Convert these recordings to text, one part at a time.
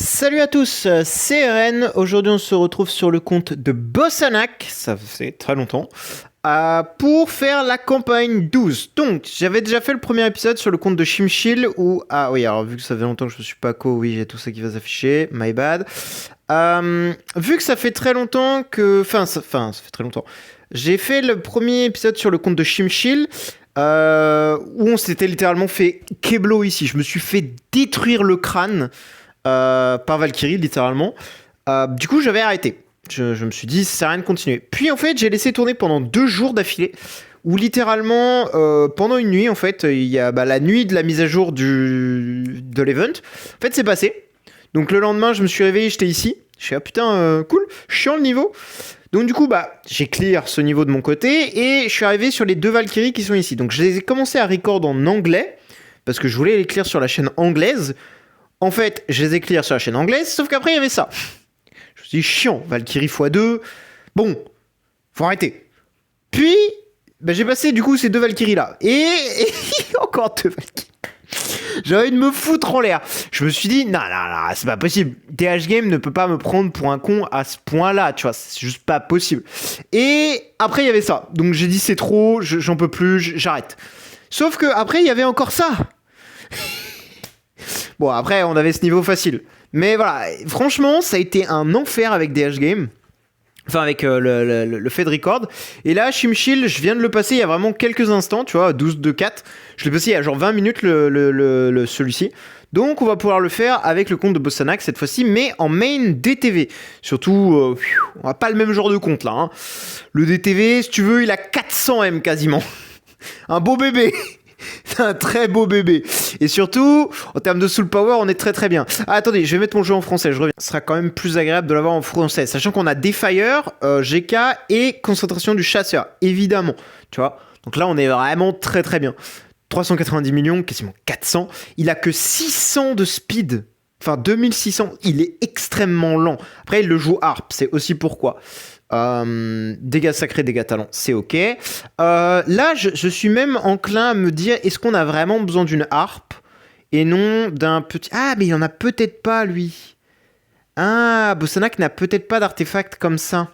Salut à tous, c'est RN. Aujourd'hui, on se retrouve sur le compte de Bossanac, ça fait très longtemps, pour faire la campagne 12. Donc, j'avais déjà fait le premier épisode sur le compte de Shimchill où... Ah oui, alors vu que ça fait longtemps que je me suis pas co, oui, j'ai tout ça qui va s'afficher, my bad. Vu que ça fait très longtemps que... ça fait très longtemps. J'ai fait le premier épisode sur le compte de Shimchill, où on s'était littéralement fait keblo ici. Je me suis fait détruire le crâne par Valkyrie, littéralement. Du coup, j'avais arrêté. Je me suis dit, ça sert à rien de continuer. Puis, en fait, j'ai laissé tourner pendant 2 jours d'affilée, où littéralement, pendant une nuit, en fait, il y a la nuit de la mise à jour de l'event. En fait, c'est passé. Donc, le lendemain, je me suis réveillé, j'étais ici. Je suis ah putain, cool, chiant le niveau. Donc, du coup, j'ai clear ce niveau de mon côté, et je suis arrivé sur les 2 Valkyries qui sont ici. Donc, je les ai commencé à record en anglais, parce que je voulais les clear sur la chaîne anglaise. En fait, je les ai clear sur la chaîne anglaise, sauf qu'après, il y avait ça. Je me suis dit, chiant, Valkyrie x2. Bon, faut arrêter. Puis, j'ai passé du coup ces 2 Valkyries-là. Et encore 2 Valkyries. J'avais envie de me foutre en l'air. Je me suis dit, non, c'est pas possible. TH Game ne peut pas me prendre pour un con à ce point-là, tu vois. C'est juste pas possible. Et après, il y avait ça. Donc j'ai dit, c'est trop, j'en peux plus, j'arrête. Sauf que après, il y avait encore ça. Bon, après, on avait ce niveau facile. Mais voilà, franchement, ça a été un enfer avec DH Game. Enfin, avec le fait de record. Et là, Shimchill, je viens de le passer il y a vraiment quelques instants, tu vois, 12-2-4. Je l'ai passé il y a genre 20 minutes, celui-ci. Donc, on va pouvoir le faire avec le compte de Bossanac cette fois-ci, mais en main DTV. Surtout, on n'a pas le même genre de compte là. Hein. Le DTV, si tu veux, il a 400 M quasiment. Un beau bébé. C'est un très beau bébé. Et surtout, en termes de soul power, on est très très bien. Ah, attendez, je vais mettre mon jeu en français, je reviens. Ce sera quand même plus agréable de l'avoir en français. Sachant qu'on a Defire, GK et concentration du chasseur, évidemment. Tu vois. Donc là, on est vraiment très très bien. 390 millions, quasiment 400. Il a que 600 de speed. Enfin, 2600. Il est extrêmement lent. Après, il le joue harp. C'est aussi pourquoi. Dégâts sacrés, dégâts talents, c'est ok. Là, je suis même enclin à me dire, est-ce qu'on a vraiment besoin d'une harpe et non d'un petit... Ah, mais il en a peut-être pas, lui. Ah, Bossanac n'a peut-être pas d'artefact comme ça.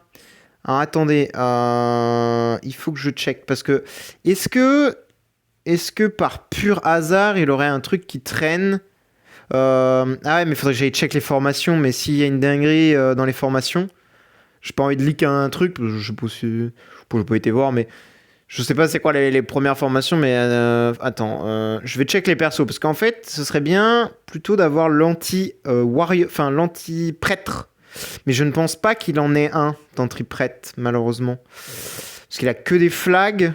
Alors, attendez, il faut que je check, parce que... Est-ce que par pur hasard, il aurait un truc qui traîne Ah ouais, mais il faudrait que j'aille check les formations, mais s'il y a une dinguerie dans les formations... J'ai pas envie de leak un truc, je sais pas si... J'ai pas été voir, mais... Je sais pas c'est quoi les premières formations, mais... attends, je vais check les persos, parce qu'en fait, ce serait bien plutôt d'avoir l'anti-warrior... Enfin, l'anti-prêtre. Mais je ne pense pas qu'il en ait un d'anti-prêtre, malheureusement. Parce qu'il a que des flags.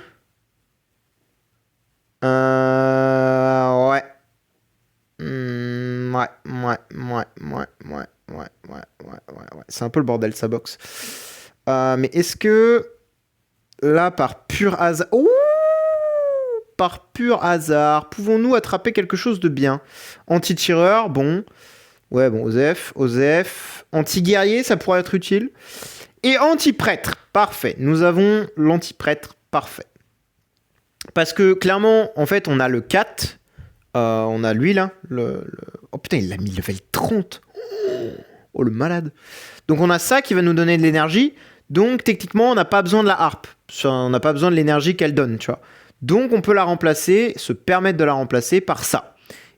Ouais. Ouais. C'est un peu le bordel, sa box. Mais est-ce que là, par pur hasard... Ouh, par pur hasard, pouvons-nous attraper quelque chose de bien? Anti-tireur, bon. Ouais, bon, Osef. Anti-guerrier, ça pourrait être utile. Et anti-prêtre, parfait. Nous avons l'anti-prêtre, parfait. Parce que, clairement, en fait, on a le 4... on a lui là. Oh putain, il l'a mis level 30. Oh le malade. Donc on a ça qui va nous donner de l'énergie. Donc techniquement, on n'a pas besoin de la harpe. On n'a pas besoin de l'énergie qu'elle donne, tu vois. Donc on peut la remplacer, se permettre de la remplacer par ça.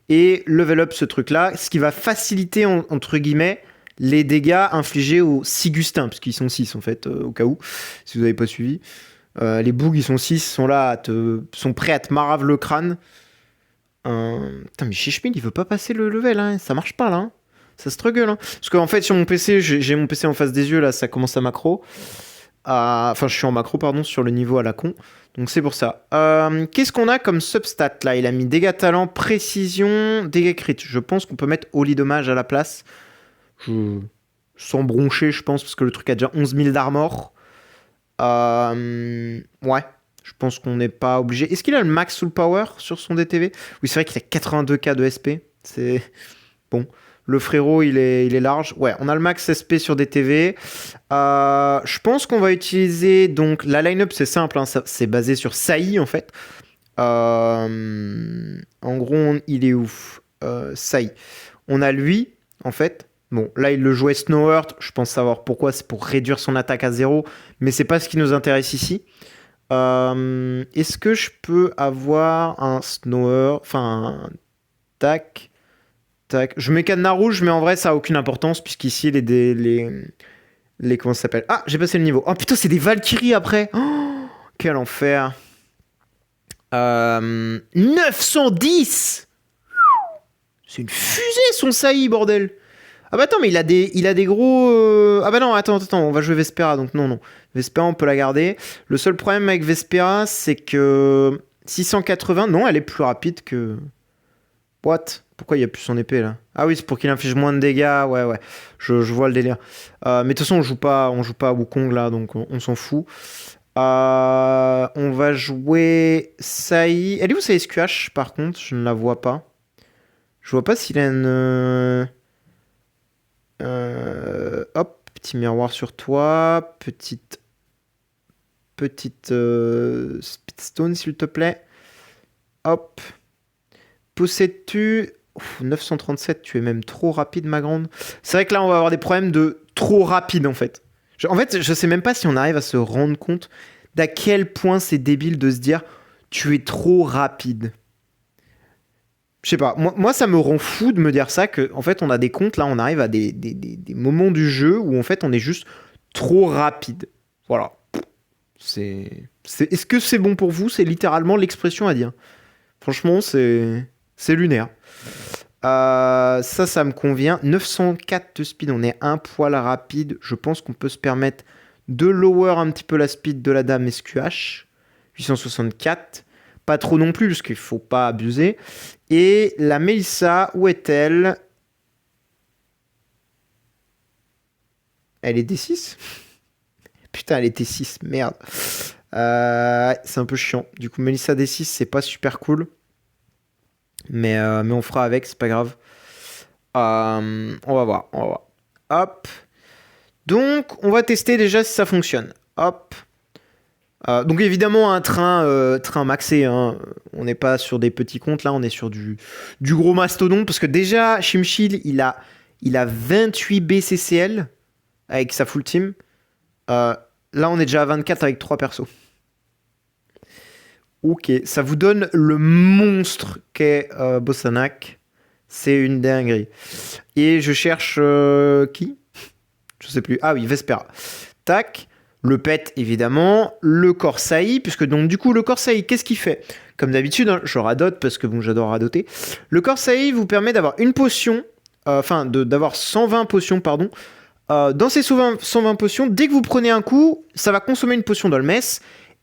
Et level up ce truc-là, ce qui va faciliter, entre guillemets, les dégâts infligés aux Sigustins, parce qu'ils sont 6 en fait, au cas où, si vous n'avez pas suivi. Les bougs, ils sont 6, sont là, sont prêts à te marave le crâne. Putain, mais Shishmil, il veut pas passer le level, hein. Ça marche pas là. Hein. Ça struggle. Hein. Parce qu'en fait, sur mon PC, j'ai mon PC en face des yeux, là, ça commence à macro. Enfin, je suis en macro, pardon, sur le niveau à la con. Donc c'est pour ça. Qu'est-ce qu'on a comme substat là? Il a mis dégâts talent, précision, dégâts crit. Je pense qu'on peut mettre Holy Dommage à la place. Sans broncher, je pense, parce que le truc a déjà 11 000 d'armor. Ouais. Je pense qu'on n'est pas obligé. Est-ce qu'il a le max soul power sur son DTV? Oui, c'est vrai qu'il a 82k de SP. C'est bon. Le frérot, il est large. Ouais, on a le max SP sur DTV. Je pense qu'on va utiliser... Donc, la line-up, c'est simple. Hein, c'est basé sur Saï, en fait. En gros, il est où Saï. On a lui, en fait. Bon, là, il le jouait Snow Earth. Je pense savoir pourquoi. C'est pour réduire son attaque à 0. Mais c'est pas ce qui nous intéresse ici. Est-ce que je peux avoir un Snow Earth? Enfin, tac. Tac. Je mets cadenas rouge, mais en vrai, ça a aucune importance. Puisqu'ici, les comment ça s'appelle? Ah, j'ai passé le niveau. Oh putain, c'est des Valkyries après. Oh, quel enfer. 910. C'est une fusée son Saï, bordel. Ah bah attends, mais il a des gros... Ah bah non, attends, on va jouer Vespera, donc non. Vespera, on peut la garder. Le seul problème avec Vespera, c'est que 680, non, elle est plus rapide que... What? Pourquoi il n'y a plus son épée, là? Ah oui, c'est pour qu'il inflige moins de dégâts, ouais. Je vois le délire. Mais de toute façon, on joue pas à Wukong, là, donc on s'en fout. On va jouer Saï. Elle est où sa SQH, par contre? Je ne la vois pas. Je vois pas s'il a une... hop, petit miroir sur toi. Petite Speedstone, s'il te plaît. Hop. Possèdes-tu... 937, tu es même trop rapide, ma grande. C'est vrai que là, on va avoir des problèmes de trop rapide, en fait. Je sais même pas si on arrive à se rendre compte d'à quel point c'est débile de se dire tu es trop rapide. Je sais pas, moi ça me rend fou de me dire ça, que en fait on a des comptes, là on arrive à des moments du jeu où en fait on est juste trop rapide. Voilà. Est-ce que c'est bon pour vous? C'est littéralement l'expression à dire. Franchement, c'est lunaire. Ça me convient. 904 de speed, on est un poil rapide. Je pense qu'on peut se permettre de lower un petit peu la speed de la dame SQH. 864. Pas trop non plus, parce qu'il faut pas abuser. Et la Mélissa, où est-elle? Elle est D6? Putain, elle est T6, merde. C'est un peu chiant. Du coup, Mélissa D6, c'est pas super cool. Mais on fera avec, c'est pas grave. On va voir. Hop. Donc, on va tester déjà si ça fonctionne. Hop. Donc évidemment un train maxé, hein. On n'est pas sur des petits comptes là, on est sur du gros mastodonte, parce que déjà Shimshil il a 28 BCCL avec sa full team. Là on est déjà à 24 avec 3 persos. Ok, ça vous donne le monstre qu'est Bossanak. C'est une dinguerie. Et je cherche qui? Je sais plus. Ah oui, Vespera. Tac. Le pet, évidemment, le Corsaï, puisque donc du coup, le Corsaï, qu'est-ce qu'il fait? Comme d'habitude, hein, je radote, parce que bon, j'adore radoter. Le Corsaï vous permet d'avoir une potion, d'avoir 120 potions, pardon. Dans ces 120 potions, dès que vous prenez un coup, ça va consommer une potion d'Olmes,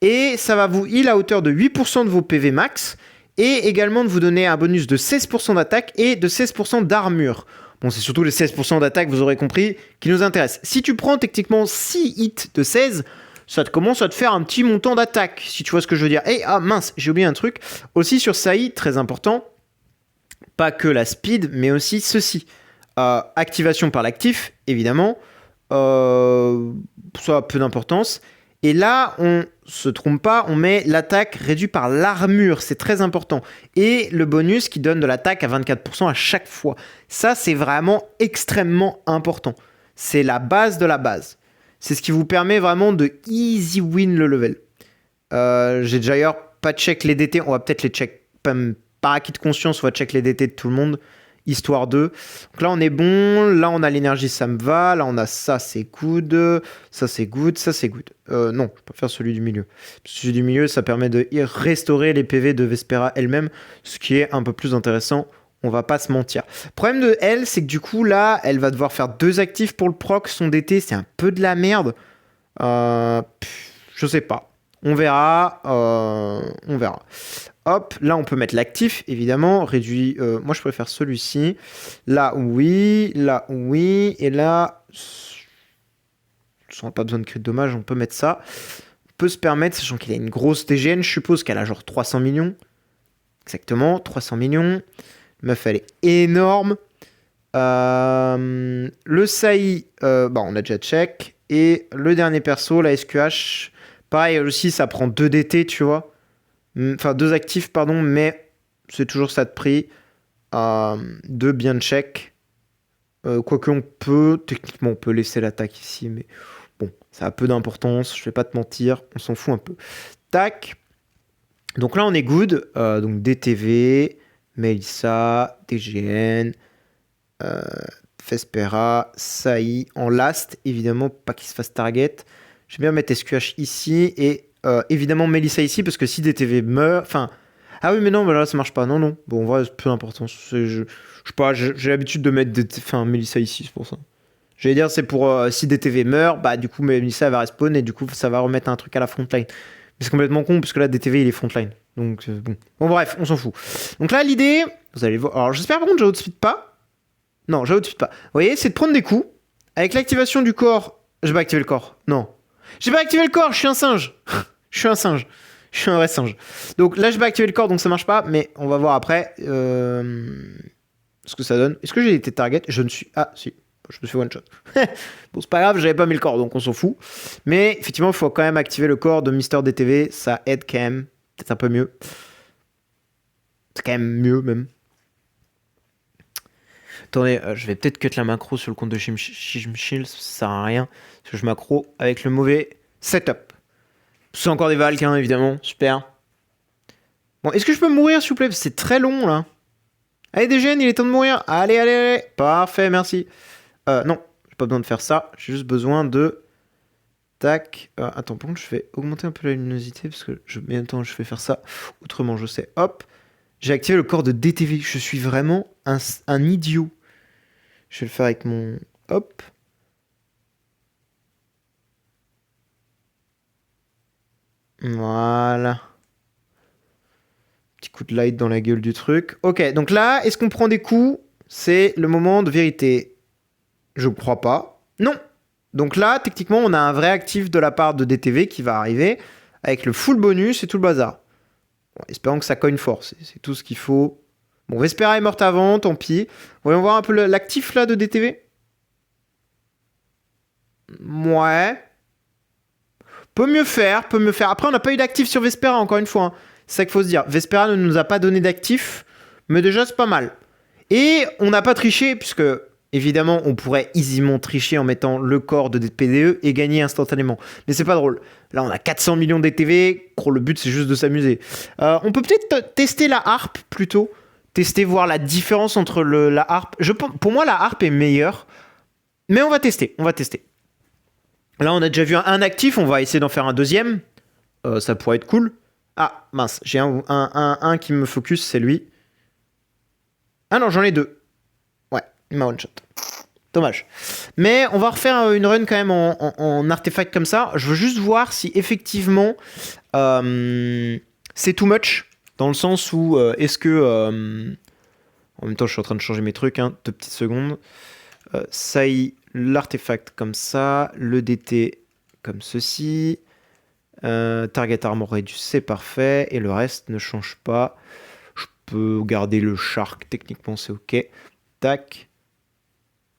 et ça va vous heal à hauteur de 8% de vos PV max, et également de vous donner un bonus de 16% d'attaque et de 16% d'armure. Bon, c'est surtout les 16% d'attaque, vous aurez compris, qui nous intéressent. Si tu prends techniquement 6 hits de 16, ça te commence à te faire un petit montant d'attaque, si tu vois ce que je veux dire. Et ah mince, j'ai oublié un truc. Aussi sur Saï, très important, pas que la speed, mais aussi ceci. Activation par l'actif, évidemment. Ça a peu d'importance. Et là, on se trompe pas, on met l'attaque réduite par l'armure, c'est très important. Et le bonus qui donne de l'attaque à 24% à chaque fois. Ça, c'est vraiment extrêmement important. C'est la base de la base. C'est ce qui vous permet vraiment de easy win le level. J'ai d'ailleurs pas check les DT, on va peut-être les check par acquis de conscience, on va check les DT de tout le monde. Histoire 2. Donc là on est bon, là on a l'énergie, ça me va, là on a ça, c'est good, ça c'est good, ça c'est good. Non, je préfère celui du milieu. Celui du milieu, ça permet de restaurer les PV de Vespera elle-même, ce qui est un peu plus intéressant, on va pas se mentir. Le problème de elle, c'est que du coup là, elle va devoir faire 2 actifs pour le proc, son DT, c'est un peu de la merde. Je sais pas. On verra. Hop, là on peut mettre l'actif, évidemment, réduit, moi je préfère celui-ci, là oui, et là, on n'a pas besoin de crit de dommage, on peut mettre ça, on peut se permettre, sachant qu'il a une grosse TGN, je suppose qu'elle a genre 300 millions, exactement, 300 millions, meuf elle est énorme, le Saï, on a déjà check, et le dernier perso, la SQH, pareil aussi ça prend 2 DT, tu vois. Enfin 2 actifs pardon, mais c'est toujours ça de prix. 2 bien check. Quoique on peut, techniquement, on peut laisser l'attaque ici, mais bon, ça a peu d'importance, je vais pas te mentir, on s'en fout un peu. Tac. Donc là, on est good. Donc DTV, Melissa, DGN, euh, Vespera, Saï. En last, évidemment, pas qu'il se fasse target. Je vais bien mettre SQH ici et évidemment Melissa ici parce que si DTV meurt. Enfin. Ah oui, mais non, mais là ça marche pas. Non, non. Bon, en vrai, c'est peu d'importance. Je sais pas, j'ai l'habitude de mettre enfin, Melissa ici, c'est pour ça. J'allais dire, c'est pour si DTV meurt, bah du coup, Melissa elle va respawn et du coup, ça va remettre un truc à la frontline. Mais c'est complètement con parce que là, DTV il est frontline. Donc, bon. Bon, bref, on s'en fout. Donc là, l'idée, vous allez voir. Alors, j'espère par contre, j'outspeed pas. Non, j'outspeed pas. Vous voyez, c'est de prendre des coups. Avec l'activation du corps. J'ai pas activé le corps. Non. J'ai pas activé le corps, je suis un singe. Je suis un singe. Je suis un vrai singe. Donc là, je vais activer le corps, donc ça marche pas. Mais on va voir après ce que ça donne. Est-ce que j'ai été target? Je ne suis. Ah, si. Je me suis one shot. Bon, c'est pas grave, j'avais pas mis le corps, donc on s'en fout. Mais effectivement, il faut quand même activer le corps de Mister DTV. Ça aide quand même. Peut-être un peu mieux. C'est quand même mieux, même. Attendez, je vais peut-être cut la macro sur le compte de Shimchill. Ça sert à rien. Parce que je macro avec le mauvais setup. C'est encore des Valk, hein, évidemment. Super. Bon, est-ce que je peux mourir, s'il vous plaît? C'est très long, là. Allez, DGN, il est temps de mourir. Allez, allez, allez. Parfait, merci. Non, j'ai pas besoin de faire ça. J'ai juste besoin de... Tac. Attends, par contre, je vais augmenter un peu la luminosité parce que bien temps je vais faire ça. Autrement, je sais. Hop. J'ai activé le corps de DTV. Je suis vraiment un idiot. Je vais le faire avec mon... Hop. Voilà. Petit coup de light dans la gueule du truc. Ok, donc là, est-ce qu'on prend des coups? C'est le moment de vérité. Je crois pas. Non. Donc là, techniquement, on a un vrai actif de la part de DTV qui va arriver avec le full bonus et tout le bazar. Bon, espérons que ça cogne fort. C'est tout ce qu'il faut. Bon, Vespera est morte avant, tant pis. Voyons voir un peu l'actif là de DTV. Ouais. Peut mieux faire, peut mieux faire. Après, on n'a pas eu d'actif sur Vespera, encore une fois. Hein. C'est ça qu'il faut se dire. Vespera ne nous a pas donné d'actif, mais déjà, c'est pas mal. Et on n'a pas triché, puisque, évidemment, on pourrait easily tricher en mettant le corps de PDE et gagner instantanément. Mais c'est pas drôle. Là, on a 400 millions d'ETV. Le but, c'est juste de s'amuser. On peut peut-être tester la harpe, plutôt. Tester, voir la différence entre la harpe. Pour moi, la harpe est meilleure. Mais on va tester, on va tester. Là, on a déjà vu un actif, on va essayer d'en faire un deuxième. Ça pourrait être cool. Ah, mince, j'ai un qui me focus, c'est lui. Ah non, j'en ai deux. Ouais, il m'a one-shot. Dommage. Mais on va refaire une run quand même en artefact comme ça. Je veux juste voir si effectivement c'est too much. Dans le sens où est-ce que... en même temps, je suis en train de changer mes trucs, hein, 2 petites secondes. Ça y l'artefact comme ça, le DT comme ceci, target armor réduit, c'est parfait, et le reste ne change pas. Je peux garder le shark, techniquement c'est ok. Tac,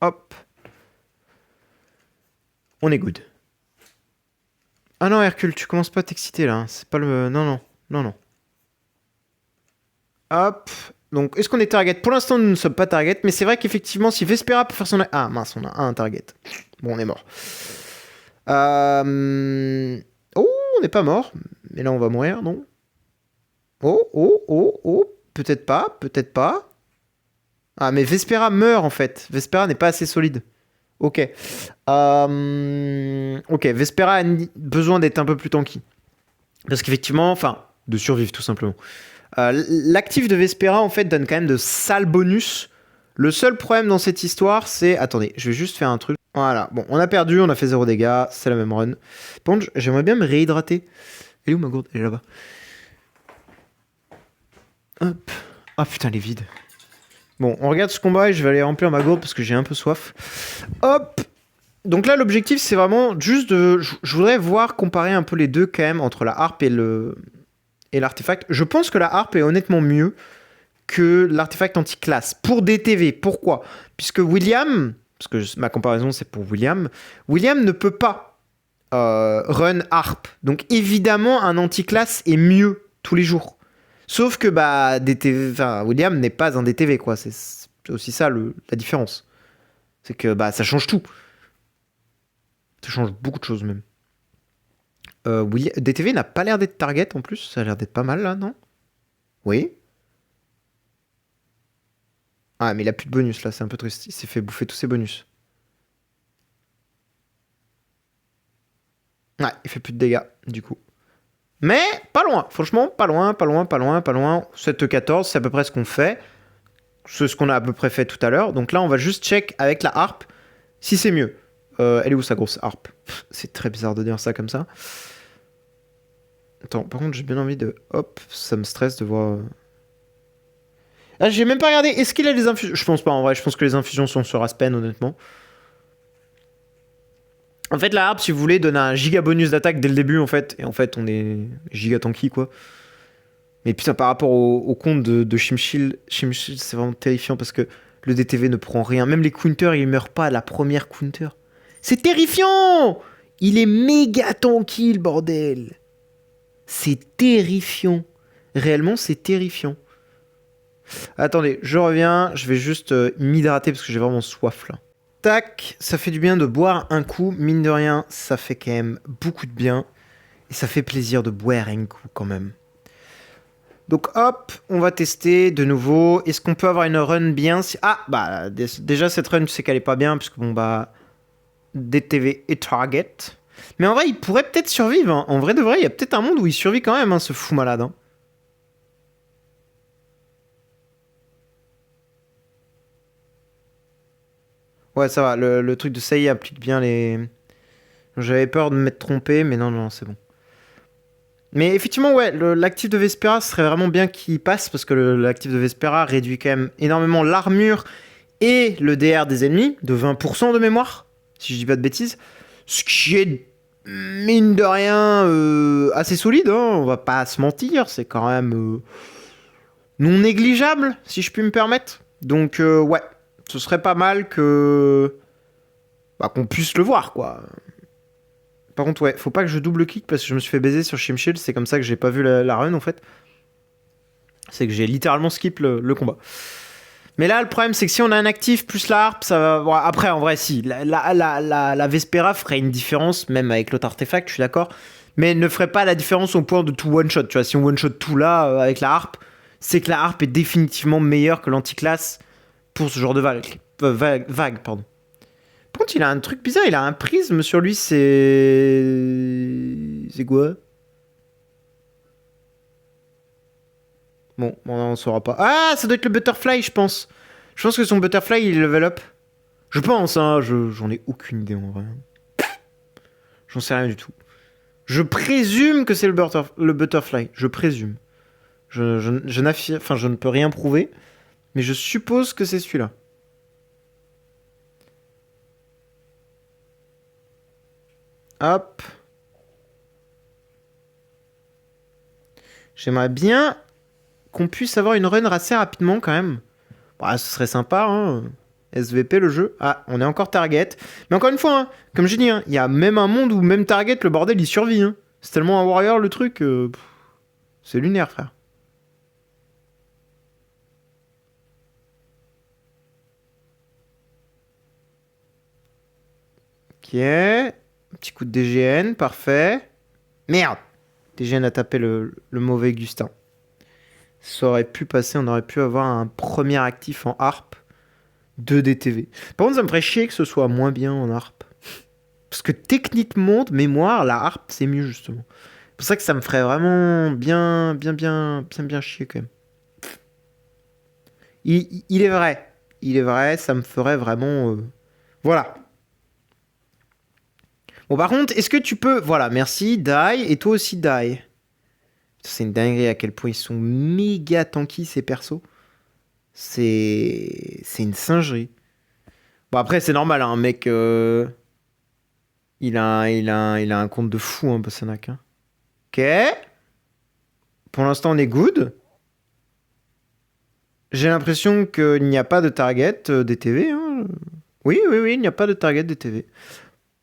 hop, on est good. Ah non Hercule, tu commences pas à t'exciter là, hein. C'est pas le... Non, non, non, non. Hop, donc est-ce qu'on est target? Pour l'instant nous ne sommes pas target, mais c'est vrai qu'effectivement si Vespera peut faire son... Ah mince, on a un target. Bon, on est mort. Oh, on n'est pas mort. Mais là, on va mourir, non? Oh, oh, oh, oh. Peut-être pas, peut-être pas. Ah, mais Vespera meurt, en fait. Vespera n'est pas assez solide. Ok. Ok, Vespera a besoin d'être un peu plus tanky. Parce qu'effectivement, enfin, de survivre, tout simplement. L'actif de Vespera, en fait, donne quand même de sales bonus. Le seul problème dans cette histoire, c'est... Attendez, je vais juste faire un truc. Voilà, bon, on a perdu, on a fait 0 dégâts, c'est la même run. Par contre, j'aimerais bien me réhydrater. Elle est où ma gourde? Elle est là-bas. Hop. Ah putain, elle est vide. Bon, on regarde ce combat et je vais aller remplir ma gourde parce que j'ai un peu soif. Hop. Donc là, l'objectif, c'est vraiment juste de... Je voudrais voir comparer un peu les deux quand même entre la harpe et l'artefact. Je pense que la harpe est honnêtement mieux que l'artefact anti-classe. Pour DTV, pourquoi? Puisque William... Parce que ma comparaison, c'est pour William. William ne peut pas run harp. Donc, évidemment, un anti-classe est mieux tous les jours. Sauf que DTV, William n'est pas un DTV, quoi. C'est aussi ça la différence. C'est que bah ça change tout. Ça change beaucoup de choses même. DTV n'a pas l'air d'être target en plus. Ça a l'air d'être pas mal là, non? Oui. Ah, mais il a plus de bonus là, c'est un peu triste. Il s'est fait bouffer tous ses bonus. Ouais, il fait plus de dégâts du coup. Mais pas loin, franchement, pas loin, pas loin, pas loin, pas loin. 7-14, c'est à peu près ce qu'on fait. C'est ce qu'on a à peu près fait tout à l'heure. Donc là, on va juste check avec la harpe si c'est mieux. Elle est où sa grosse harpe? C'est très bizarre de dire ça comme ça. Attends, par contre, j'ai bien envie de... Hop, ça me stresse de voir... Ah, j'ai même pas regardé. Est-ce qu'il a des infusions? Je pense pas, en vrai. Je pense que les infusions sont sur Aspen, honnêtement. En fait, la harpe, si vous voulez, donne un giga bonus d'attaque dès le début, en fait. Et en fait, on est giga tanky, quoi. Mais putain, par rapport au compte de Shimchill, c'est vraiment terrifiant parce que le DTV ne prend rien. Même les counters, il meurt pas à la première counter. C'est terrifiant! Il est méga tanky, le bordel. C'est terrifiant. Réellement, c'est terrifiant. Attendez, je reviens. Je vais juste m'hydrater parce que j'ai vraiment soif, là. Tac, ça fait du bien de boire un coup. Mine de rien, ça fait quand même beaucoup de bien. Et ça fait plaisir de boire un coup, quand même. Donc hop, on va tester de nouveau. Est-ce qu'on peut avoir une run bien Ah, bah déjà cette run, tu sais qu'elle est pas bien, puisque bon bah... DTV et Target. Mais en vrai, il pourrait peut-être survivre. Hein. En vrai de vrai, il y a peut-être un monde où il survit quand même, hein, ce fou malade. Hein. Ouais, ça va, le truc de Sei applique bien les... J'avais peur de m'être trompé, mais non, non, c'est bon. Mais effectivement, ouais, l'actif de Vespera serait vraiment bien qu'il passe, parce que l'actif de Vespera réduit quand même énormément l'armure et le DR des ennemis, de 20% de mémoire, si je dis pas de bêtises. Ce qui est, mine de rien, assez solide, hein, on va pas se mentir, c'est quand même non négligeable, si je puis me permettre. Donc, ouais, ce serait pas mal que... Bah, qu'on puisse le voir, quoi. Par contre, ouais, faut pas que je double-clique parce que je me suis fait baiser sur Shimchill, c'est comme ça que j'ai pas vu la run, en fait. C'est que j'ai littéralement skip le combat. Mais là, le problème, c'est que si on a un actif plus la harpe, ça va... Bon, après, en vrai, si. La Vespera ferait une différence, même avec l'autre artefact, je suis d'accord. Mais ne ferait pas la différence au point de tout one-shot. Tu vois, si on one-shot tout là, avec la harpe, c'est que la harpe est définitivement meilleure que l'anticlasse pour ce genre de vague. Vague, pardon. Par contre, il a un truc bizarre, il a un prisme sur lui, c'est... C'est quoi? Bon, on saura pas. Ah, ça doit être le Butterfly, je pense. Je pense que son Butterfly, il level up. Je pense, hein, j'en ai aucune idée en vrai. J'en sais rien du tout. Je présume que c'est le Butterfly. Je présume. Enfin, je ne peux rien prouver. Mais je suppose que c'est celui-là. Hop. J'aimerais bien qu'on puisse avoir une run assez rapidement quand même. Bah, ce serait sympa, hein. SVP le jeu. Ah, on est encore target. Mais encore une fois, hein, comme j'ai dit, hein, il y a même un monde où même target, le bordel, il survit. Hein. C'est tellement un warrior le truc. C'est lunaire, frère. Ok. Petit coup de DGN, parfait. Merde. DGN a tapé le mauvais Gustin. Ça aurait pu passer, on aurait pu avoir un premier actif en harpe de DTV. Par contre, ça me ferait chier que ce soit moins bien en harpe. Parce que techniquement, de mémoire, la harpe, c'est mieux, justement. C'est pour ça que ça me ferait vraiment bien chier, quand même. Il est vrai. Il est vrai, ça me ferait vraiment... Voilà. Bon, par contre, est-ce que tu peux... Voilà, merci, die, et toi aussi, die. C'est une dinguerie à quel point ils sont méga tanky, ces persos. C'est une singerie. Bon, après, c'est normal, hein, mec... Il a un compte de fou, hein, Bossanak. Hein. Ok. Pour l'instant, on est good. J'ai l'impression qu'il n'y a pas de target DTV. Hein. Oui, il n'y a pas de target DTV.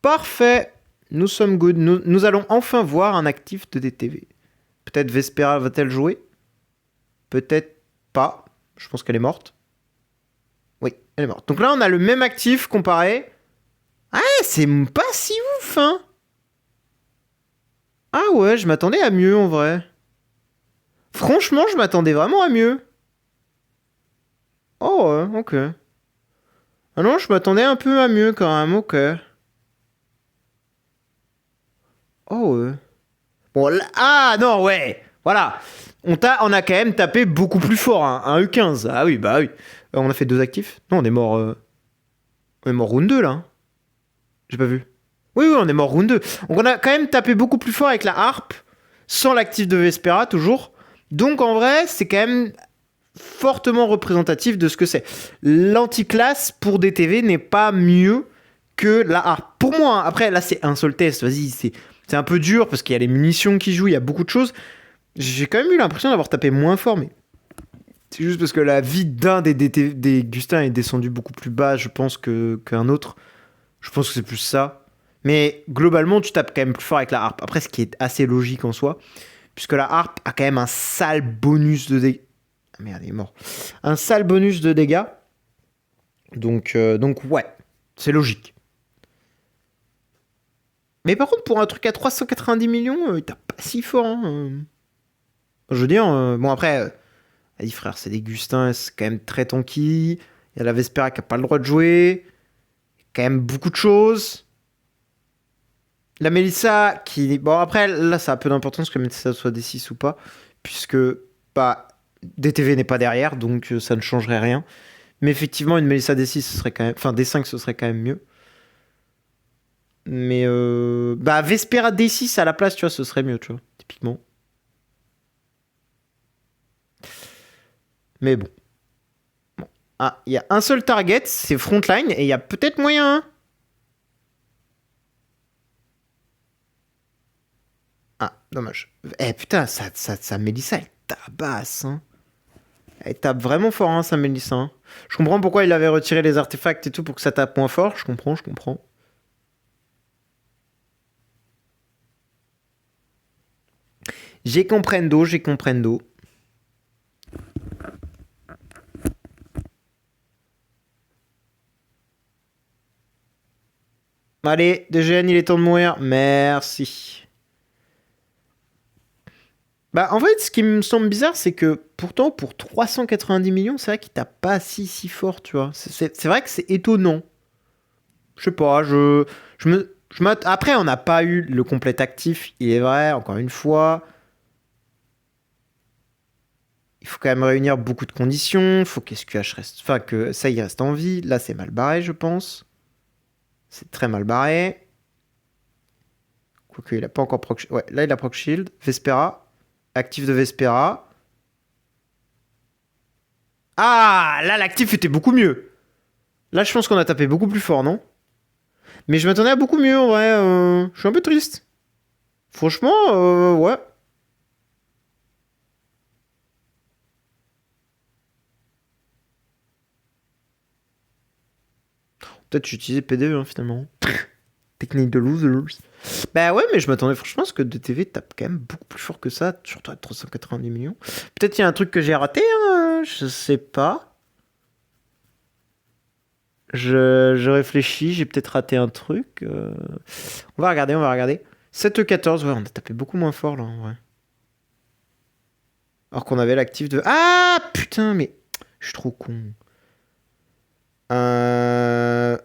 Parfait. Nous sommes good. Nous allons enfin voir un actif de DTV. Peut-être Vespera va-t-elle jouer? Peut-être pas. Je pense qu'elle est morte. Oui, elle est morte. Donc là, on a le même actif comparé. Ah, c'est pas si ouf, hein. Ah ouais, je m'attendais à mieux en vrai. Franchement, je m'attendais vraiment à mieux. Oh ouais, ok. Ah non, je m'attendais un peu à mieux quand même, ok. Oh ouais. Bon, ah non, ouais. Voilà. On a quand même tapé beaucoup plus fort, hein. Un E15. Ah oui, bah oui. On a fait deux actifs. Non, on est mort round 2 là, hein. J'ai pas vu. Oui, oui, on est mort round 2. Donc on a quand même tapé beaucoup plus fort avec la harpe, sans l'actif de Vespera toujours. Donc en vrai, c'est quand même fortement représentatif de ce que c'est. L'anticlasse pour DTV n'est pas mieux que la harpe. Pour moi, hein. Après là c'est un seul test, vas-y, c'est un peu dur parce qu'il y a les munitions qui jouent, il y a beaucoup de choses. J'ai quand même eu l'impression d'avoir tapé moins fort, mais c'est juste parce que la vie d'un des Gustin est descendue beaucoup plus bas, je pense, qu'un autre. Je pense que c'est plus ça. Mais globalement, tu tapes quand même plus fort avec la harpe. Après, ce qui est assez logique en soi, puisque la harpe a quand même un sale bonus de dégâts. Ah merde, il est mort. Un sale bonus de dégâts. Donc ouais, c'est logique. Mais par contre, pour un truc à 390 millions, il tape pas si fort, hein. Je veux dire, bon après, allez frère, c'est des Gustins, c'est quand même très tanky. Il y a la Vespera qui a pas le droit de jouer. Quand même beaucoup de choses. La Mélissa qui... Bon après, là ça a peu d'importance que la Mélissa soit D6 ou pas. Puisque bah, DTV n'est pas derrière, donc ça ne changerait rien. Mais effectivement, une Mélissa D6, ce serait quand même... Enfin, D5, ce serait quand même mieux. Mais bah, Vespera D6 à la place, tu vois, ce serait mieux, tu vois, typiquement. Mais bon. Ah, il y a un seul target, c'est Frontline, et il y a peut-être moyen, hein. Ah, dommage. Eh putain, ça Mélissa, elle tabasse, hein. Elle tape vraiment fort, hein, ça Mélissa, hein. Je comprends pourquoi il avait retiré les artefacts et tout pour que ça tape moins fort. Je comprends, je comprends. J'ai comprendo, j'ai comprendo. Allez, DGN, il est temps de mourir. Merci. Bah, en fait, ce qui me semble bizarre, c'est que pourtant, pour 390 millions, c'est vrai qu'il tape pas si fort, tu vois. C'est vrai que c'est étonnant. Je sais pas, après, on n'a pas eu le complet actif, il est vrai, encore une fois. Il faut quand même réunir beaucoup de conditions. Il faut qu'SQH reste. Enfin, que ça y reste en vie. Là, c'est mal barré, je pense. C'est très mal barré. Quoique, il a pas encore proc. Ouais, là, il a proc shield. Vespera. Actif de Vespera. Ah, là, l'actif était beaucoup mieux. Là, je pense qu'on a tapé beaucoup plus fort, non? Mais je m'attendais à beaucoup mieux, en vrai. Je suis un peu triste. Franchement, ouais. Peut-être j'utilisais PDE, hein, finalement. Technique de losers. Bah ouais, mais je m'attendais franchement à ce que DTV tape quand même beaucoup plus fort que ça, surtout à 390 millions. Peut-être il y a un truc que j'ai raté, hein, je sais pas. Je réfléchis, j'ai peut-être raté un truc. On va regarder, on va regarder. 7-14, ouais, on a tapé beaucoup moins fort là, en vrai. Alors qu'on avait l'actif de... Ah, putain, mais... Je suis trop con.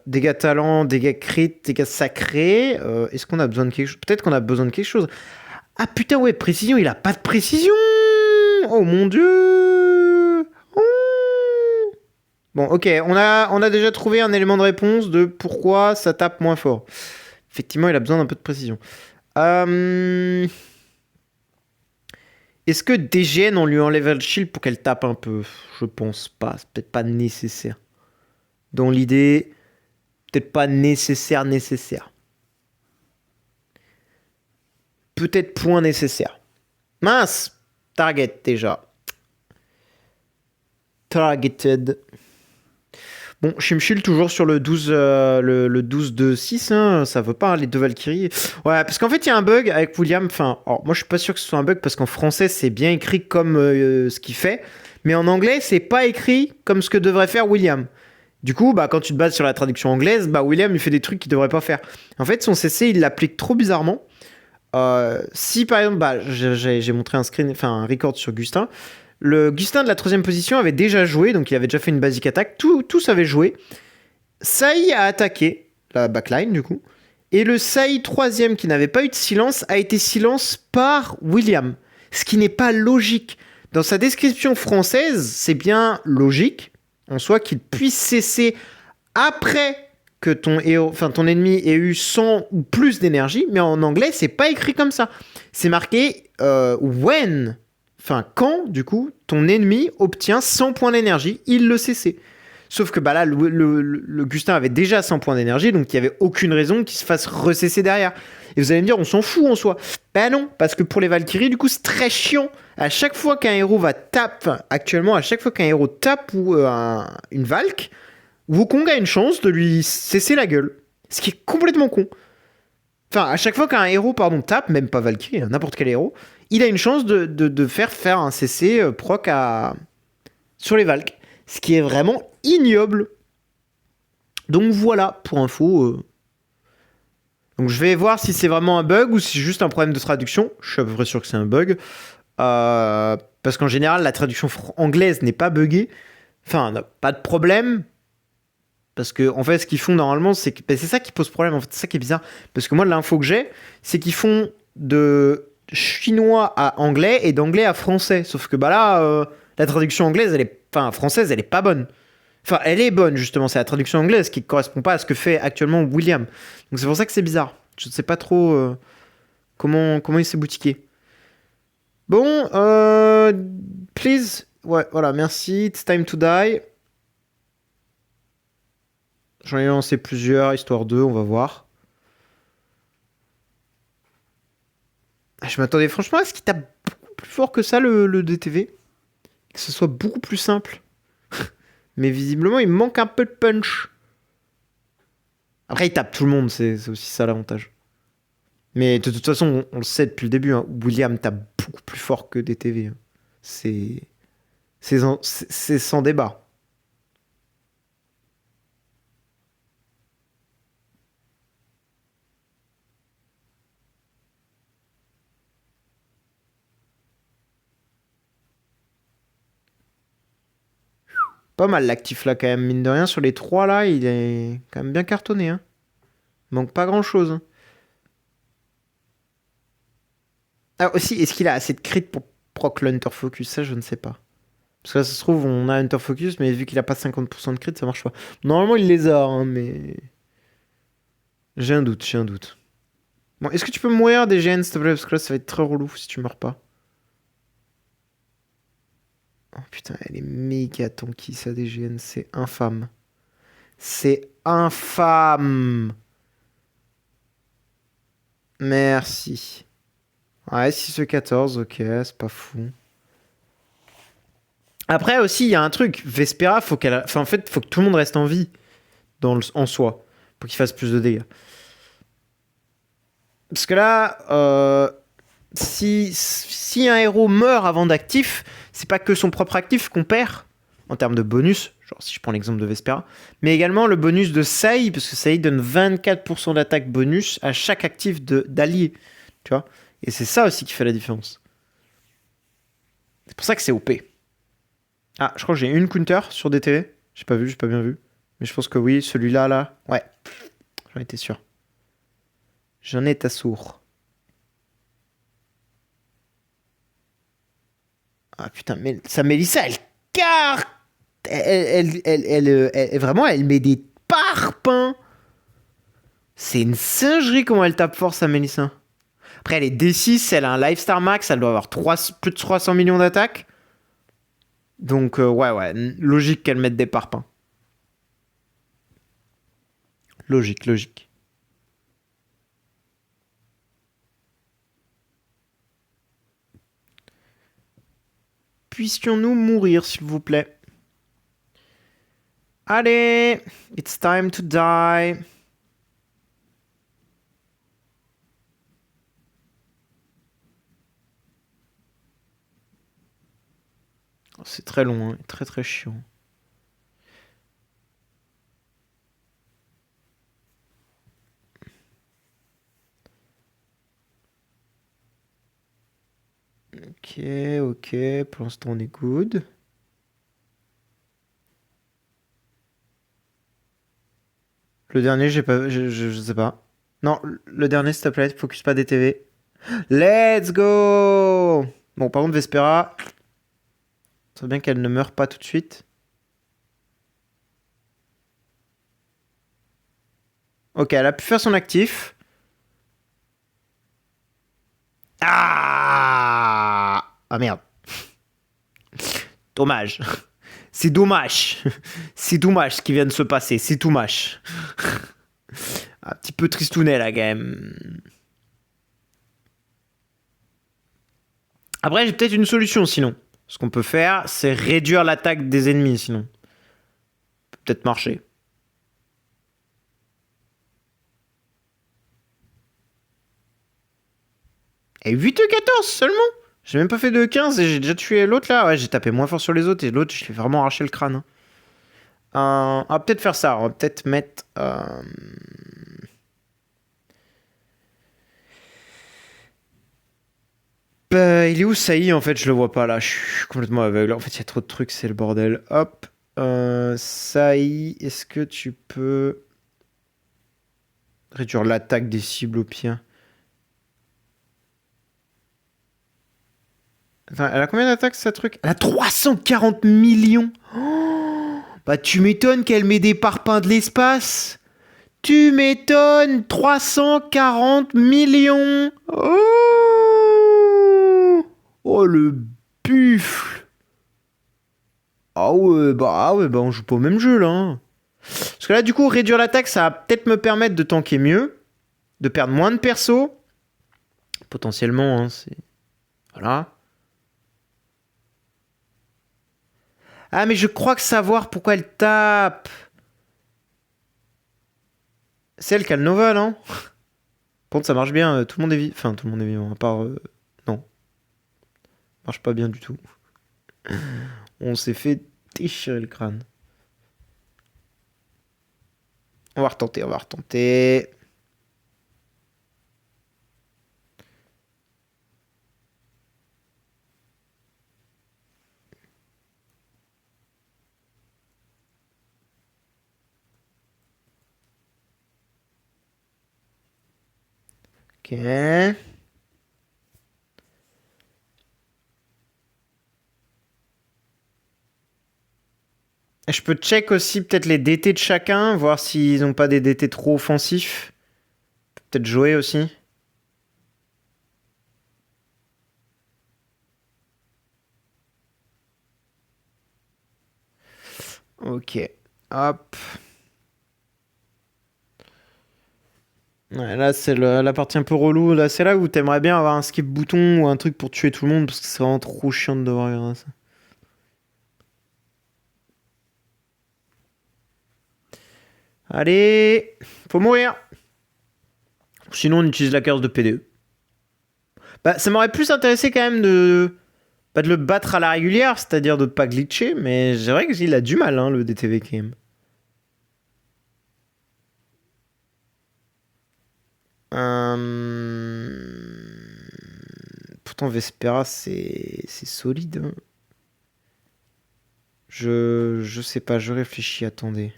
Dégâts talent, dégâts crit, dégâts sacrés. Est-ce qu'on a besoin de quelque chose? Peut-être qu'on a besoin de quelque chose. Ah putain, ouais, précision, il a pas de précision. Oh mon dieu. Oh. Bon, ok, on a déjà trouvé un élément de réponse de pourquoi ça tape moins fort. Effectivement, il a besoin d'un peu de précision. Est-ce que DGN, on lui enlève le shield pour qu'elle tape un peu? Je pense pas, c'est peut-être pas nécessaire. Dans l'idée, peut-être pas nécessaire. Peut-être point nécessaire. Mince! Target déjà. Targeted. Bon, Shimshil toujours sur le 12, le 12 de 6, hein, ça veut pas, hein, les deux Valkyries. Ouais, parce qu'en fait, il y a un bug avec William. Enfin, alors, moi, je suis pas sûr que ce soit un bug parce qu'en français, c'est bien écrit comme ce qu'il fait. Mais en anglais, c'est pas écrit comme ce que devrait faire William. Du coup, bah, quand tu te bases sur la traduction anglaise, bah, William, il fait des trucs qu'il devrait pas faire. En fait, son CC, il l'applique trop bizarrement. Si par exemple, bah, j'ai montré un record sur Gustin. Le Gustin de la troisième position avait déjà joué, donc il avait déjà fait une basic attack. Tous avaient joué. Sai a attaqué la backline, du coup. Et le Sai troisième, qui n'avait pas eu de silence, a été silence par William. Ce qui n'est pas logique. Dans sa description française, c'est bien logique, en soi, qu'il puisse cesser après que ton ennemi ait eu 100 ou plus d'énergie, mais en anglais, c'est pas écrit comme ça. C'est marqué when, enfin quand, du coup, ton ennemi obtient 100 points d'énergie, il le cessait. Sauf que bah là, le Gustin avait déjà 100 points d'énergie, donc il n'y avait aucune raison qu'il se fasse recesser derrière. Et vous allez me dire, on s'en fout en soi. Ben non, parce que pour les Valkyries, du coup, c'est très chiant. À chaque fois qu'un héros va taper, actuellement, à chaque fois qu'un héros tape ou une Valk, Wukong a une chance de lui cesser la gueule. Ce qui est complètement con. Enfin, à chaque fois qu'un héros, tape, même pas Valkyrie, n'importe quel héros, il a une chance de faire un CC proc sur les Valks. Ce qui est vraiment ignoble. Donc voilà, pour info. Donc je vais voir si c'est vraiment un bug ou si c'est juste un problème de traduction. Je suis à peu près sûr que c'est un bug. Parce qu'en général, la traduction anglaise n'est pas buggée. Enfin, pas de problème. Parce que, en fait, ce qu'ils font normalement, c'est ça qui pose problème. En fait, c'est ça qui est bizarre. Parce que moi, l'info que j'ai, c'est qu'ils font de chinois à anglais et d'anglais à français. Sauf que, bah là, la traduction anglaise, française, elle est pas bonne. Enfin, elle est bonne, justement. C'est la traduction anglaise qui correspond pas à ce que fait actuellement William. Donc, c'est pour ça que c'est bizarre. Je ne sais pas trop comment il s'est boutiqué. Bon, please. Ouais, voilà, merci. It's time to die. J'en ai lancé plusieurs, histoire 2, on va voir. Je m'attendais franchement à ce qu'il tape beaucoup plus fort que ça, le DTV. Que ce soit beaucoup plus simple. Mais visiblement, il manque un peu de punch. Après, il tape tout le monde, c'est aussi ça l'avantage. Mais de toute façon, on le sait depuis le début, hein, William tape beaucoup plus fort que DTV. Hein. C'est sans débat. Pas mal l'actif là quand même, mine de rien. Sur les 3 là, il est quand même bien cartonné. Hein. Il manque pas grand chose. Hein. Ah aussi, est-ce qu'il a assez de crit pour proc le Hunter Focus? Ça, je ne sais pas. Parce que là, ça se trouve, on a Hunter Focus, mais vu qu'il a pas 50% de crit, ça marche pas. Normalement, il les a, hein, mais... J'ai un doute, j'ai un doute. Bon, est-ce que tu peux mourir des GN, s'il te plaît? Parce que là, ça va être très relou si tu meurs pas. Oh putain, elle est méga tanky, ça, des GN. C'est infâme. C'est infâme. Merci. Ouais, 6-14, ok, c'est pas fou. Après aussi, il y a un truc. Vespera, faut qu'elle... Enfin, en fait, faut que tout le monde reste en vie en soi. Pour qu'il fasse plus de dégâts. Parce que là, si un héros meurt avant d'actif, c'est pas que son propre actif qu'on perd en termes de bonus, genre si je prends l'exemple de Vespera, mais également le bonus de Sai, parce que Sai donne 24% d'attaque bonus à chaque actif d'allié, tu vois. Et c'est ça aussi qui fait la différence. C'est pour ça que c'est OP. Ah, je crois que j'ai une counter sur DTV. J'ai pas vu, j'ai pas bien vu. Mais je pense que oui, celui-là, là, ouais. J'en étais sûr. J'en étais sourd. Ah putain, mais sa Mélissa, elle carte. Vraiment, elle met des parpaings. C'est une singerie comment elle tape fort, sa Mélissa. Après, elle est D6, elle a un Lifestar Max, elle doit avoir plus de 300 millions d'attaques. Donc, ouais, logique qu'elle mette des parpaings. Logique, logique. Puissions-nous mourir, s'il vous plaît? Allez, it's time to die. Oh, c'est très long, hein, très très chiant. Ok, ok, pour l'instant on est good. Le dernier, j'ai pas, je sais pas. Non, le dernier, s'il te plaît, focus pas des TV. Let's go! Bon, par contre, Vespera, c'est bien qu'elle ne meure pas tout de suite. Ok, elle a pu faire son actif. Ah! Ah merde. Dommage. C'est dommage. C'est dommage ce qui vient de se passer. C'est dommage. Un petit peu tristounet là, quand même. Après, j'ai peut-être une solution sinon. Ce qu'on peut faire, c'est réduire l'attaque des ennemis sinon. Peut-être marcher. Et 8 14 seulement. J'ai même pas fait de 15 et j'ai déjà tué l'autre là. Ouais, j'ai tapé moins fort sur les autres et l'autre, je l'ai vraiment arraché le crâne. Hein. On va peut-être faire ça. On va peut-être mettre. Bah, il est où Saï en fait? Je le vois pas là. Je suis complètement aveugle. En fait, il y a trop de trucs, c'est le bordel. Hop. Saï, est-ce que tu peux réduire l'attaque des cibles au pire? Enfin, elle a combien d'attaques, ce truc? Elle a 340 millions. Oh, bah, tu m'étonnes qu'elle met des parpaings de l'espace. Tu m'étonnes. 340 millions. Oh, oh le buffle. Ah ouais, bah on joue pas au même jeu là. Hein. Parce que là, du coup, réduire l'attaque, ça va peut-être me permettre de tanker mieux, de perdre moins de persos. Potentiellement, hein, c'est. Voilà. Ah, mais je crois que savoir pourquoi elle tape. C'est elle qui a le Nova, non? Par contre, ça marche bien, tout le monde est vivant. Enfin, tout le monde est vivant, à part. Non, marche pas bien du tout. On s'est fait déchirer le crâne. On va retenter, on va retenter. Ok. Je peux check aussi peut-être les DT de chacun, voir s'ils n'ont pas des DT trop offensifs. Peut-être jouer aussi. Ok. Hop. Ouais, là, c'est la partie un peu relou. Là, c'est là où t'aimerais bien avoir un skip bouton ou un truc pour tuer tout le monde parce que c'est vraiment trop chiant de devoir regarder ça. Allez, faut mourir. Sinon, on utilise la curse de PD. Bah, ça m'aurait plus intéressé quand même de. Pas de le battre à la régulière, c'est-à-dire de pas glitcher, mais c'est vrai qu'il a du mal, hein, le DTV quand même. Pourtant, Vespera, c'est solide. Hein. Je sais pas, je réfléchis, attendez.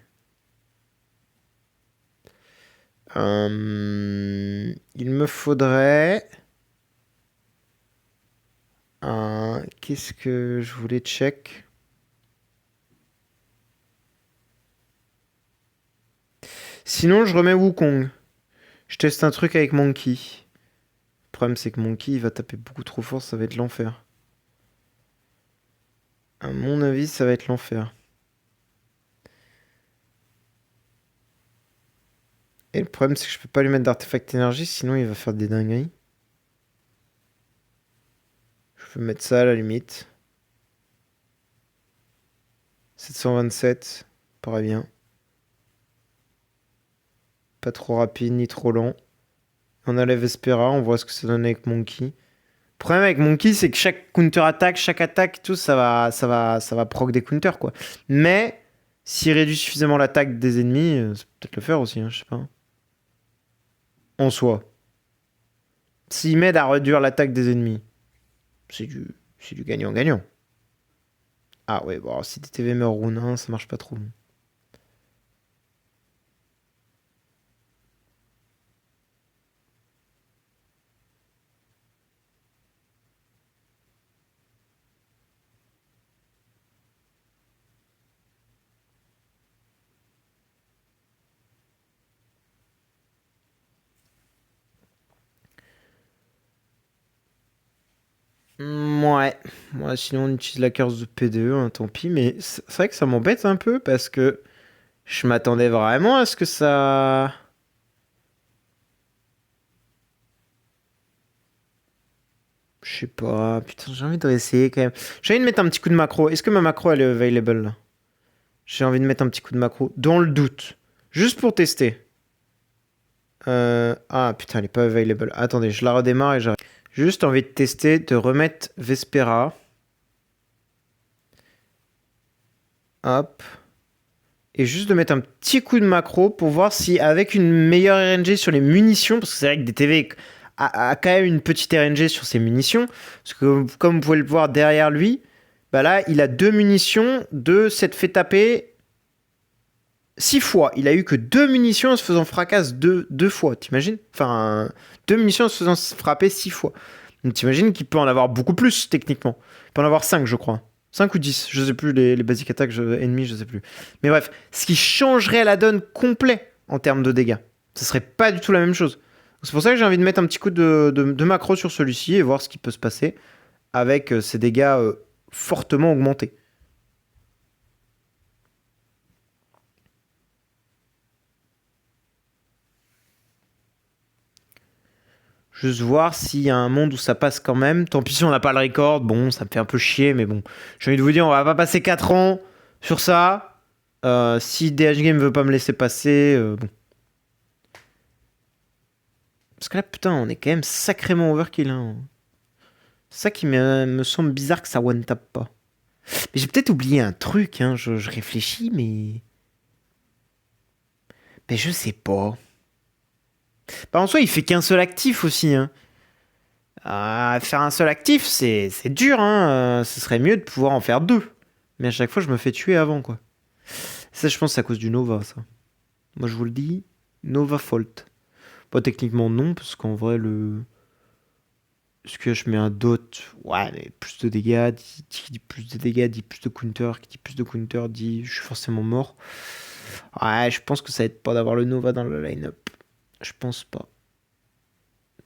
Il me faudrait. Qu'est-ce que je voulais check? Sinon, je remets Wukong. Je teste un truc avec Monkey. Le problème, c'est que Monkey, il va taper beaucoup trop fort, ça va être l'enfer. À mon avis, ça va être l'enfer. Et le problème, c'est que je peux pas lui mettre d'artefact énergie, sinon il va faire des dingueries. Je peux mettre ça à la limite. 727, paraît bien. Pas trop rapide ni trop lent. On enlève Vespera, on voit ce que ça donne avec Monkey. Le problème avec Monkey, c'est que chaque counter-attaque, chaque attaque, tout, ça va proc des counters, quoi. Mais, s'il réduit suffisamment l'attaque des ennemis, ça peut peut-être le faire aussi, hein, je sais pas. En soi. S'il m'aide à réduire l'attaque des ennemis. C'est du gagnant-gagnant. Ah ouais, bon, si DTV meurt round 1, ça marche pas trop. Ouais. Moi, sinon, on utilise la curse de P2, hein, tant pis. Mais c'est vrai que ça m'embête un peu parce que je m'attendais vraiment à ce que ça. Je sais pas. Putain, j'ai envie de réessayer quand même. J'ai envie de mettre un petit coup de macro. Est-ce que ma macro, elle est available là? J'ai envie de mettre un petit coup de macro. Dans le doute. Juste pour tester. Ah putain, elle est pas available. Attendez, je la redémarre et j'arrive. Juste envie de tester, de remettre Vespera. Hop. Et juste de mettre un petit coup de macro pour voir si avec une meilleure RNG sur les munitions, parce que c'est vrai que DTV a quand même une petite RNG sur ses munitions, parce que comme vous pouvez le voir derrière lui, bah là il a deux munitions, de s'être fait taper 6 fois. Il a eu que deux munitions en se faisant fracasse deux fois, t'imagines? Enfin, deux munitions en se faisant frapper 6 fois. Donc t'imagines qu'il peut en avoir beaucoup plus techniquement. Il peut en avoir 5 je crois. 5 ou 10, je sais plus, les basic attaques ennemis, je sais plus. Mais bref, ce qui changerait la donne complet en termes de dégâts. Ce serait pas du tout la même chose. C'est pour ça que j'ai envie de mettre un petit coup de macro sur celui-ci et voir ce qui peut se passer avec ces dégâts fortement augmentés. Juste voir s'il y a un monde où ça passe quand même. Tant pis si on n'a pas le record. Bon, ça me fait un peu chier, mais bon. J'ai envie de vous dire, on va pas passer 4 ans sur ça. Si DH Game veut pas me laisser passer, bon. Parce que là, putain, on est quand même sacrément overkill. Hein. C'est ça qui me semble bizarre que ça one-tap pas. Mais j'ai peut-être oublié un truc, hein. Je réfléchis, mais. Mais je sais pas. Bah, en soi, il fait qu'un seul actif aussi, hein. Faire un seul actif, c'est dur, hein. Ce serait mieux de pouvoir en faire deux. Mais à chaque fois, je me fais tuer avant, quoi. Ça, je pense, c'est à cause du Nova, ça. Moi, je vous le dis, Nova Fault. Pas techniquement non, parce qu'en vrai, le. Est-ce que je mets un dot? Ouais, mais plus de dégâts, qui dit plus de dégâts, dit plus de counter, qui dit plus de counter, dit je suis forcément mort. Ouais, je pense que ça aide pas d'avoir le Nova dans le line-up. Je pense pas.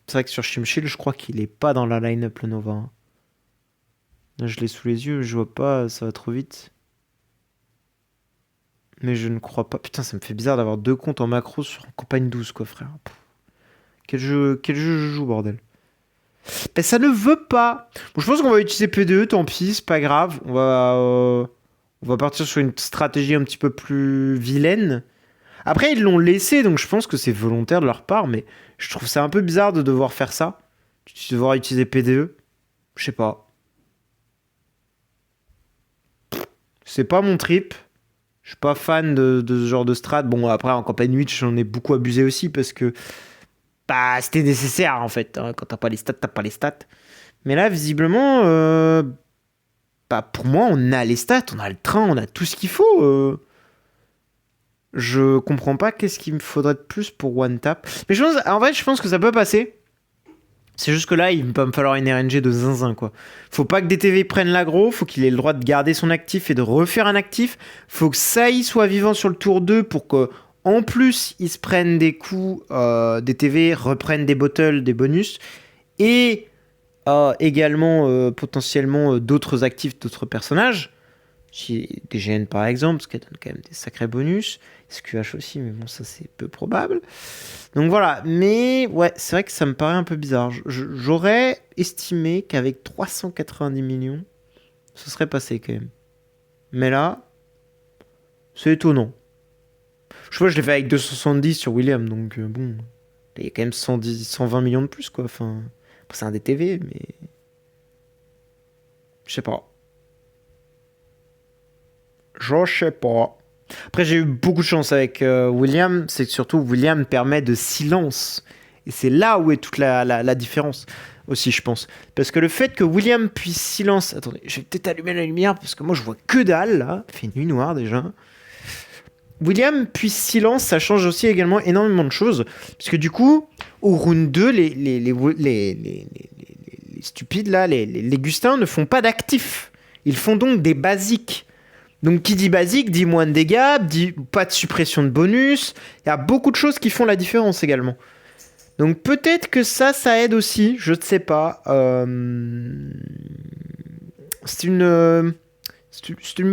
C'est vrai que sur Shimshield, je crois qu'il est pas dans la line-up, le Nova. Hein. Là, je l'ai sous les yeux, je vois pas, ça va trop vite. Mais je ne crois pas. Putain, ça me fait bizarre d'avoir deux comptes en macro sur campagne 12, quoi, frère. Pff, quel jeu je joue, bordel. Ben, ça ne veut pas. Bon, je pense qu'on va utiliser P2, tant pis, c'est pas grave. On va partir sur une stratégie un petit peu plus vilaine. Après, ils l'ont laissé, donc je pense que c'est volontaire de leur part, mais je trouve ça un peu bizarre de devoir faire ça. De devoir utiliser PDE. Je sais pas. C'est pas mon trip. Je suis pas fan de ce genre de strat. Bon, après, en campagne 8, j'en ai beaucoup abusé aussi parce que bah, c'était nécessaire en fait. Hein. Quand t'as pas les stats, t'as pas les stats. Mais là, visiblement, bah, pour moi, on a les stats, on a le train, on a tout ce qu'il faut. Je comprends pas qu'est-ce qu'il me faudrait de plus pour one tap. Mais en fait, je pense que ça peut passer. C'est juste que là, il va me falloir une RNG de zinzin, quoi. Faut pas que DTV prenne l'aggro, faut qu'il ait le droit de garder son actif et de refaire un actif. Faut que Saï soit vivant sur le tour 2 pour que, en plus, il se prenne des coups, DTV reprenne des bottles, des bonus. Et également, potentiellement, d'autres actifs, d'autres personnages. Des GN par exemple, ce qui donne quand même des sacrés bonus. SQH aussi, mais bon, ça c'est peu probable. Donc voilà, mais ouais, c'est vrai que ça me paraît un peu bizarre. J'aurais estimé qu'avec 390 millions, ce serait passé quand même. Mais là, c'est étonnant. Je vois, je l'ai fait avec 270 sur William, donc bon, il y a quand même 110, 120 millions de plus, quoi. Enfin, c'est un DTV, mais je sais pas. Je sais pas. Après, j'ai eu beaucoup de chance avec William. C'est que surtout, William permet de silence. Et c'est là où est toute la différence aussi, je pense. Parce que le fait que William puisse silence... Attendez, je vais peut-être allumer la lumière parce que moi je vois que dalle là. Il fait nuit noire déjà. William puisse silence, ça change aussi également énormément de choses. Parce que du coup, au round 2, les stupides là, les Gustins ne font pas d'actifs. Ils font donc des basiques. Donc qui dit basique dit moins de dégâts, dit pas de suppression de bonus. Il y a beaucoup de choses qui font la différence également. Donc peut-être que ça aide aussi, je ne sais pas. C'est une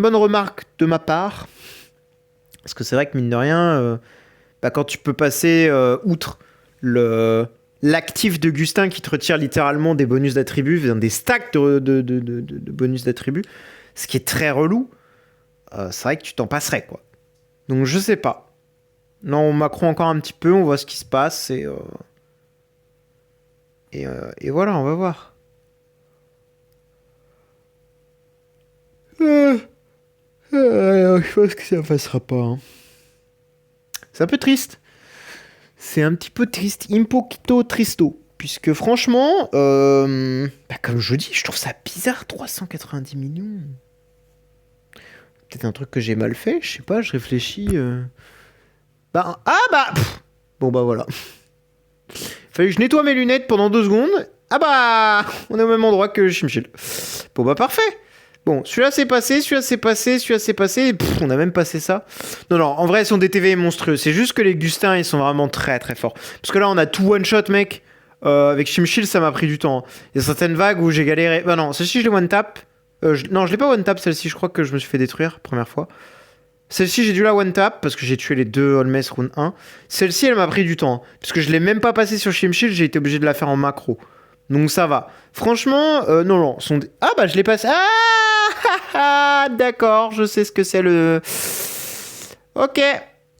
bonne remarque de ma part. Parce que c'est vrai que mine de rien, quand tu peux passer outre l'actif de Gustin qui te retire littéralement des bonus d'attributs, des stacks de bonus d'attributs, ce qui est très relou, c'est vrai que tu t'en passerais, quoi. Donc je sais pas. Non, on Macron encore un petit peu, on voit ce qui se passe et voilà, on va voir. Je pense que ça passera pas. Hein. C'est un peu triste. C'est un petit peu triste. Un poquito tristo. Puisque franchement, comme je dis, je trouve ça bizarre, 390 millions. Peut-être un truc que j'ai mal fait, je sais pas, je réfléchis. Bon bah voilà. Fallait que je nettoie mes lunettes pendant 2 secondes. On est au même endroit que Chimchil. Bon bah parfait. Bon, celui-là c'est passé, celui-là c'est passé, celui-là c'est passé. On a même passé ça. Non, en vrai, son DTV est monstrueux. C'est juste que les Gustins, ils sont vraiment très très forts. Parce que là, on a tout one-shot, mec. Avec Chimchil, ça m'a pris du temps. Il y a certaines vagues où j'ai galéré. Bah non, celle-ci, je l'ai one-tap. Non, je l'ai pas one-tap, celle-ci. Je crois que je me suis fait détruire, première fois. Celle-ci, j'ai dû la one-tap parce que j'ai tué les 2 Holmes round 1. Celle-ci, elle m'a pris du temps. Parce que je l'ai même pas passé sur Chimchil, j'ai été obligé de la faire en macro. Donc ça va. Franchement, non. Je l'ai passé. D'accord, je sais ce que c'est le... Ok,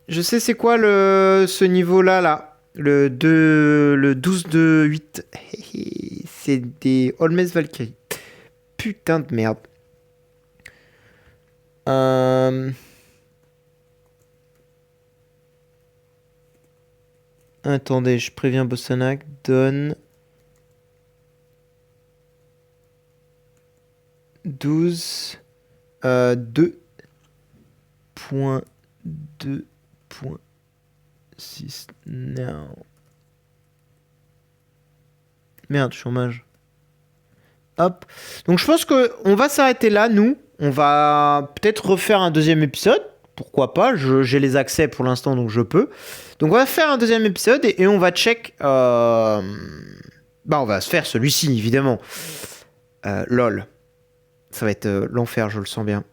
je sais c'est quoi ce niveau-là, là. Le 12 de 8. C'est des Holmes Valkyrie. Putain de merde. Attendez, je préviens Bossanac. Donne... 12 2.2.6 now. Merde, chômage. Hop. Donc je pense qu'on va s'arrêter là, nous. On va peut-être refaire un deuxième épisode. Pourquoi pas, j'ai les accès pour l'instant, donc je peux. Donc on va faire un deuxième épisode et on va check... on va se faire celui-ci, évidemment. LOL. Ça va être l'enfer, je le sens bien.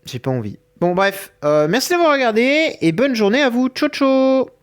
J'ai pas envie. Bon, bref. Merci d'avoir regardé et bonne journée à vous. Ciao, ciao.